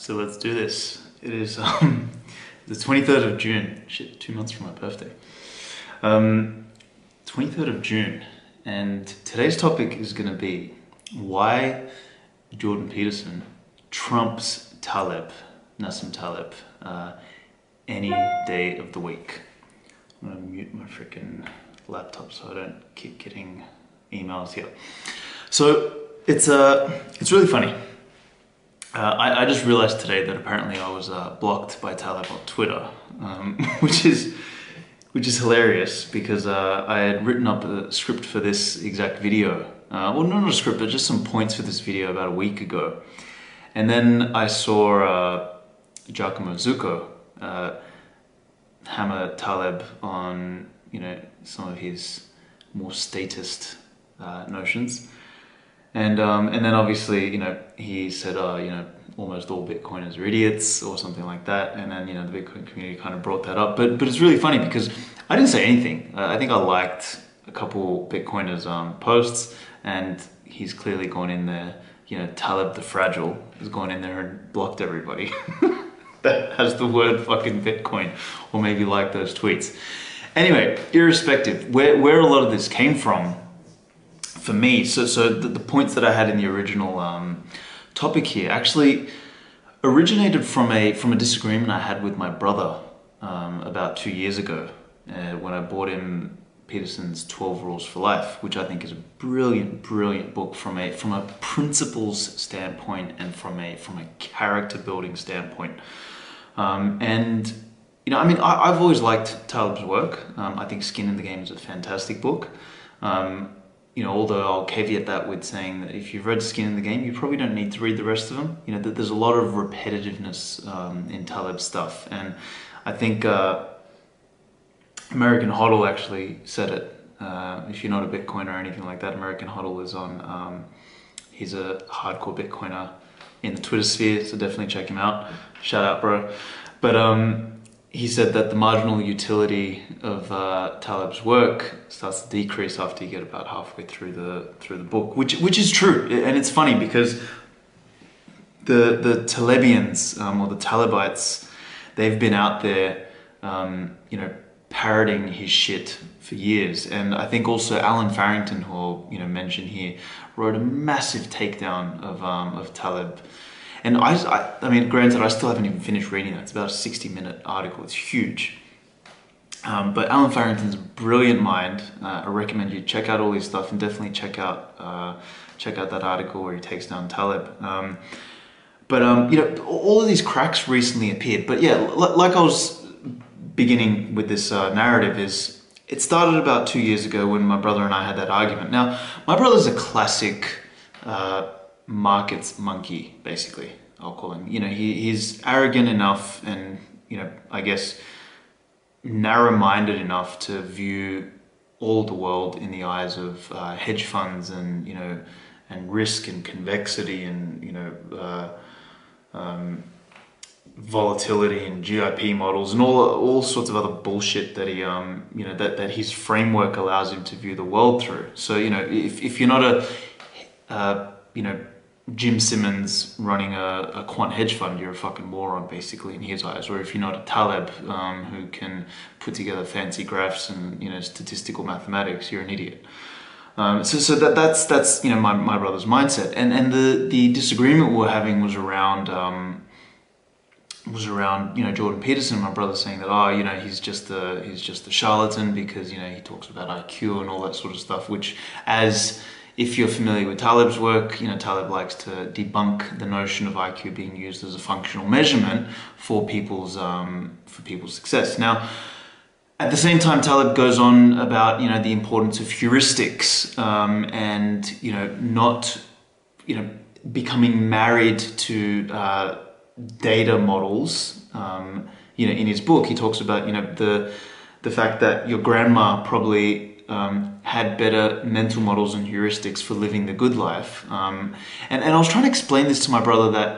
So let's do this. It is the 23rd of June. Shit, 2 months from my birthday. 23rd of June, and today's topic is going to be why Jordan Peterson trumps Taleb, Nassim Taleb, any day of the week. I'm going to mute my freaking laptop so I don't keep getting emails here. So it's really funny. I just realized today that apparently I was blocked by Taleb on Twitter, which is hilarious because I had written up a script for this exact video. Well, not a script, but just some points for this video about a week ago. And then I saw Giacomo Zucco hammer Taleb on, some of his more statist notions. And then obviously, he said, almost all Bitcoiners are idiots or something like that. And then, the Bitcoin community kind of brought that up. But it's really funny because I didn't say anything. I think I liked a couple Bitcoiners posts, and he's clearly gone in there, Taleb the Fragile has gone in there and blocked everybody that has the word fucking Bitcoin or maybe like those tweets. Anyway, irrespective, where a lot of this came from, for me, so the points that I had in the original topic here actually originated from a disagreement I had with my brother about 2 years ago when I bought him Peterson's 12 Rules for Life, which I think is a brilliant book from a principles standpoint and from a character building standpoint. I've always liked Taleb's work. I think Skin in the Game is a fantastic book. Although I'll caveat that with saying that if you've read Skin in the Game, you probably don't need to read the rest of them. That there's a lot of repetitiveness in Taleb's stuff, and I think American Hodl actually said it. If you're not a Bitcoiner or anything like that, American Hodl is on. He's a hardcore Bitcoiner in the Twitter sphere, so definitely check him out. Shout out, bro. But he said that the marginal utility of Taleb's work starts to decrease after you get about halfway through the book, which is true, and it's funny because the Talebians or the Talebites, they've been out there, parroting his shit for years, and I think also Alan Farrington, who I'll mention here, wrote a massive takedown of Taleb. And I mean, granted, I still haven't even finished reading that. It's about a 60-minute article. It's huge. But Alan Farrington's a brilliant mind. I recommend you check out all his stuff and definitely check out that article where he takes down Taleb. All of these cracks recently appeared. But yeah, like I was beginning with this narrative, is it started about 2 years ago when my brother and I had that argument. Now, my brother's a classic markets monkey, basically, I'll call him. He's arrogant enough and, I guess, narrow-minded enough to view all the world in the eyes of hedge funds and, and risk and convexity and, volatility and GIP models and all sorts of other bullshit that he, that his framework allows him to view the world through. So, if you're not Jim Simmons running a quant hedge fund, you're a fucking moron, basically, in his eyes. Or if you're not a Taleb who can put together fancy graphs and statistical mathematics, you're an idiot. So that's my brother's mindset. And the disagreement we were having was around Jordan Peterson. My brother saying that he's just a charlatan because he talks about IQ and all that sort of stuff, which, as if you're familiar with Taleb's work, Taleb likes to debunk the notion of IQ being used as a functional measurement for people's success. Now, at the same time, Taleb goes on about the importance of heuristics and not becoming married to data models. In his book, he talks about the fact that your grandma probably had better mental models and heuristics for living the good life. And I was trying to explain this to my brother that,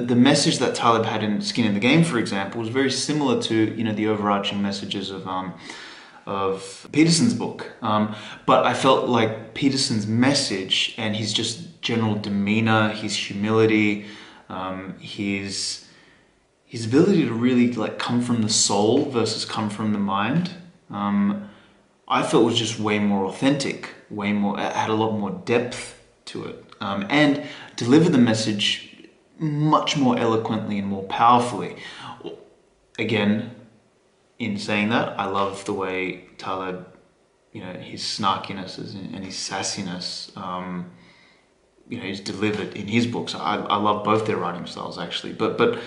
the message that Taleb had in Skin in the Game, for example, was very similar to, the overarching messages of Peterson's book. But I felt like Peterson's message and his just general demeanor, his humility, his his ability to really like come from the soul versus come from the mind, I felt was just way more authentic, way more, had a lot more depth to it, and delivered the message much more eloquently and more powerfully. Again, in saying that, I love the way Taleb, his snarkiness and his sassiness, is delivered in his books. I love both their writing styles actually, but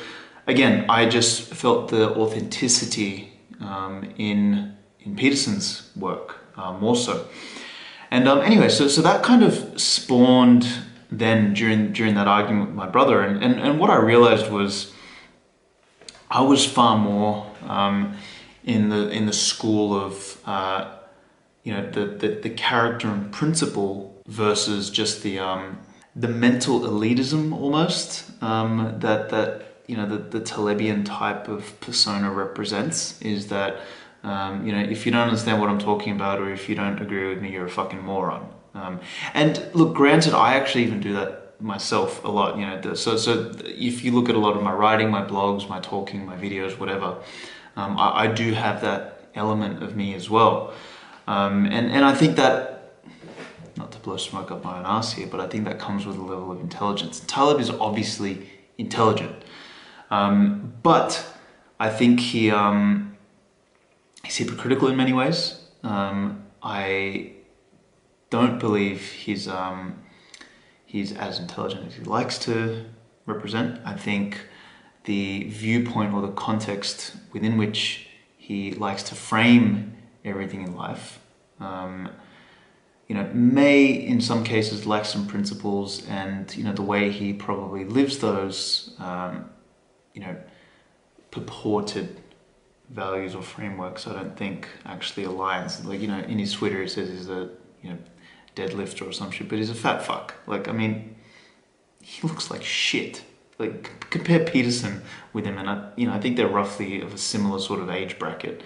again, I just felt the authenticity in Peterson's work more so. And anyway, so that kind of spawned then during that argument with my brother, and what I realized was I was far more in the school of the character and principle versus just the mental elitism almost that the Talebian type of persona represents. Is that if you don't understand what I'm talking about, or if you don't agree with me, you're a fucking moron. And look, granted, I actually even do that myself a lot. So if you look at a lot of my writing, my blogs, my talking, my videos, whatever, I do have that element of me as well. And I think that, not to blow smoke up my own ass here, but I think that comes with a level of intelligence. Taleb is obviously intelligent, but I think he's hypocritical in many ways. I don't believe he's as intelligent as he likes to represent. I think the viewpoint or the context within which he likes to frame everything in life, may in some cases lack some principles, and the way he probably lives those, purported values or frameworks, I don't think actually aligns. Like, in his Twitter he says he's a deadlifter or some shit, but he's a fat fuck. Like, I mean, he looks like shit. Like, compare Peterson with him, and I think they're roughly of a similar sort of age bracket.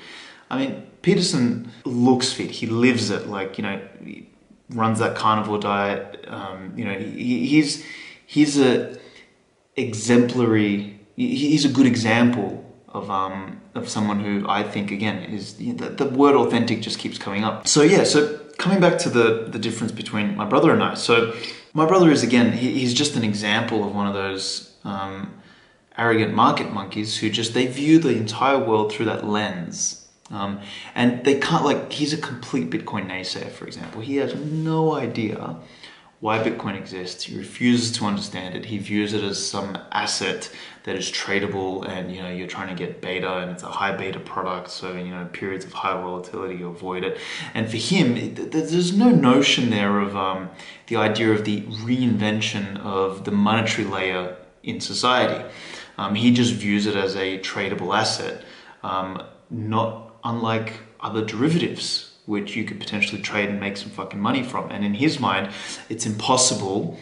I mean, Peterson looks fit. He lives it. Like, he runs that carnivore diet. He's a exemplary. He's a good example of someone who I think, again, is the word authentic just keeps coming up. So yeah. So coming back to the difference between my brother and I. So my brother is, again, he's just an example of one of those arrogant market monkeys who they view the entire world through that lens. And they can't, like, he's a complete Bitcoin naysayer, for example. He has no idea why Bitcoin exists. He refuses to understand it. He views it as some asset that is tradable, and you're trying to get beta, and it's a high beta product, so periods of high volatility, you avoid it. And for him, there's no notion there of the idea of the reinvention of the monetary layer in society. He just views it as a tradable asset, not unlike other derivatives, which you could potentially trade and make some fucking money from. And in his mind, it's impossible,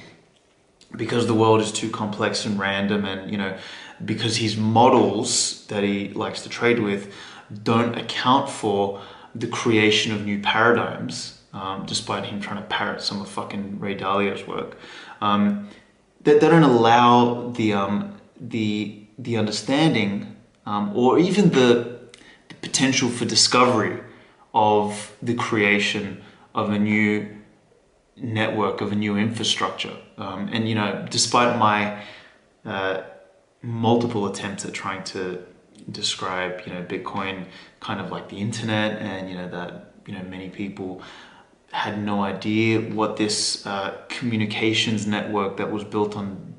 because the world is too complex and random, and because his models that he likes to trade with don't account for the creation of new paradigms, despite him trying to parrot some of fucking Ray Dalio's work. They don't allow the understanding, or even the potential for discovery of the creation of a new network, of a new infrastructure. And despite my multiple attempts at trying to describe Bitcoin kind of like the internet, and that many people had no idea what this communications network that was built on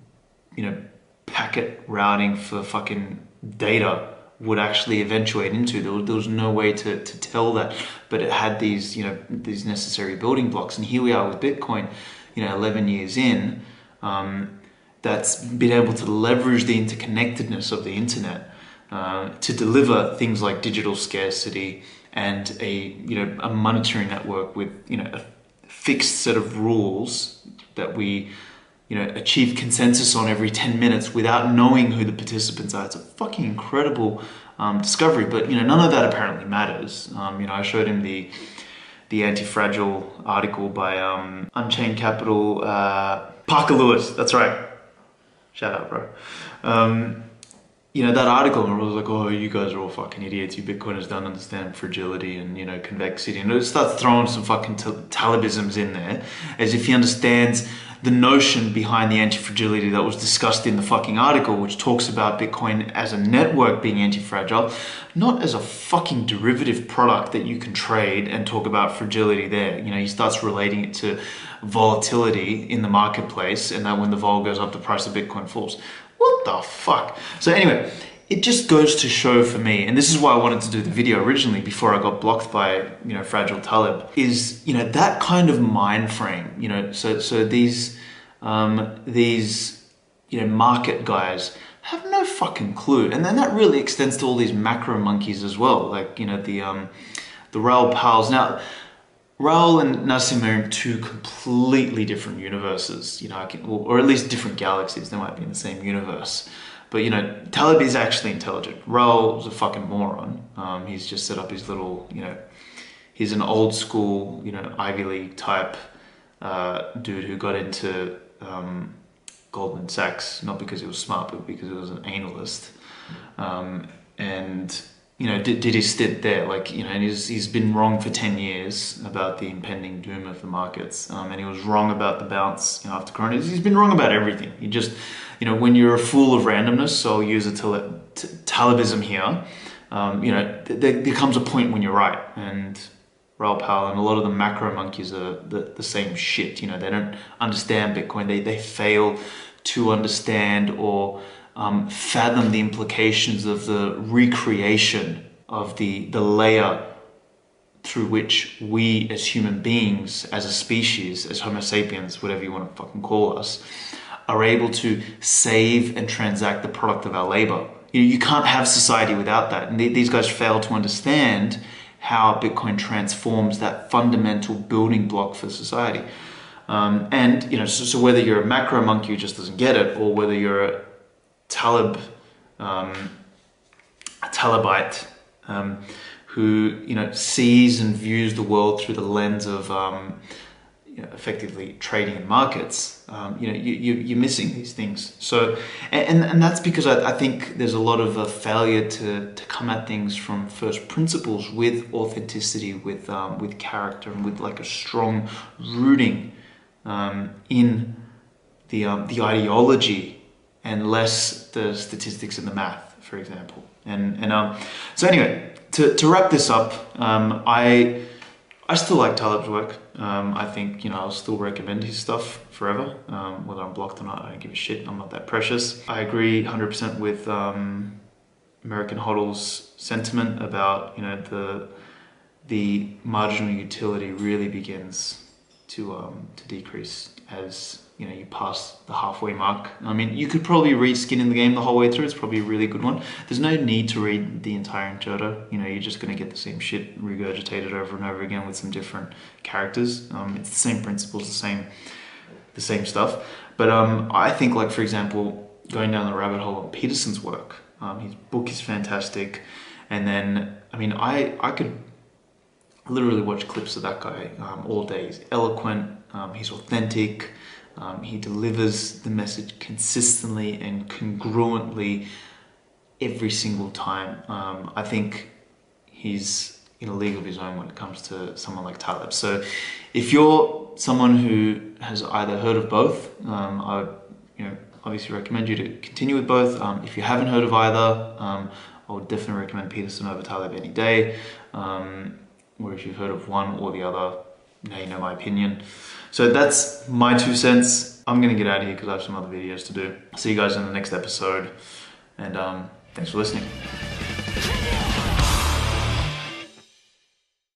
packet routing for fucking data would actually eventuate into. There was no way to tell that, but it had these these necessary building blocks. And here we are with Bitcoin, 11 years in, that's been able to leverage the interconnectedness of the internet to deliver things like digital scarcity and a monetary network with a fixed set of rules that we achieve consensus on every 10 minutes without knowing who the participants are. It's a fucking incredible discovery, but none of that apparently matters. I showed him the anti-fragile article by Unchained Capital, Parker Lewis. That's right. Shout out, bro. you know, that article, and it was like, oh, you guys are all fucking idiots. You Bitcoiners don't understand fragility and, you know, convexity. And it starts throwing some fucking Talebisms in there as if he understands the notion behind the anti-fragility that was discussed in the fucking article, which talks about Bitcoin as a network being anti-fragile, not as a fucking derivative product that you can trade and talk about fragility there. You know, he starts relating it to volatility in the marketplace, and that when the vol goes up, the price of Bitcoin falls. What the fuck? So anyway, it just goes to show for me, and this is why I wanted to do the video originally before I got blocked by, you know, Fragile Taleb, is, you know, that kind of mind frame, you know, so these, you know, market guys have no fucking clue. And then that really extends to all these macro monkeys as well, like, you know, the Raoul Pals. Now, Raoul and Nassim are in two completely different universes, you know, or at least different galaxies. They might be in the same universe. But, you know, Taleb is actually intelligent. Raoul's a fucking moron. He's just set up his little, you know, he's an old school, you know, Ivy League type dude who got into Goldman Sachs, not because he was smart, but because he was an analyst. And, you know, did his stint there, like, you know, and he's been wrong for 10 years about the impending doom of the markets. And he was wrong about the bounce, you know, after Corona. He's been wrong about everything. He just, you know, when you're a fool of randomness, so I'll use a Talebism here, you know, there comes a point when you're right. And Raoul Pal and a lot of the macro monkeys are the same shit. You know, they don't understand Bitcoin. They fail to understand or fathom the implications of the recreation of the layer through which we as human beings, as a species, as Homo sapiens, whatever you want to fucking call us, are able to save and transact the product of our labor. You know, you can't have society without that. And these guys fail to understand how Bitcoin transforms that fundamental building block for society. And, you know, so whether you're a macro monkey who just doesn't get it, or whether you're a Talebite who, you know, sees and views the world through the lens of you know, effectively trading in markets, you know, you're missing these things. So, and that's because I think there's a lot of a failure to come at things from first principles with authenticity, with character, and with like a strong rooting in the ideology, and less the statistics and the math, for example. So anyway, to wrap this up, I still like Taleb's work. I think, you know, I'll still recommend his stuff forever. Whether I'm blocked or not, I don't give a shit. I'm not that precious. I agree 100% with American Hodl's sentiment about, you know, the marginal utility really begins to decrease as, you know, you pass the halfway mark. I mean, you could probably read Skin in the Game the whole way through. It's probably a really good one. There's no need to read the entire Introdo. You know, you're just going to get the same shit regurgitated over and over again with some different characters. It's the same principles, the same stuff. But I think, like, for example, going down the rabbit hole of Peterson's work, his book is fantastic. And then, I mean, I could literally watch clips of that guy all day. He's eloquent, he's authentic. He delivers the message consistently and congruently every single time. I think he's in a league of his own when it comes to someone like Taleb. So if you're someone who has either heard of both, I would, you know, obviously recommend you to continue with both. If you haven't heard of either, I would definitely recommend Peterson over Taleb any day. Or if you've heard of one or the other, now you know my opinion. So that's my 2 cents. I'm gonna get out of here because I have some other videos to do. See you guys in the next episode, and thanks for listening.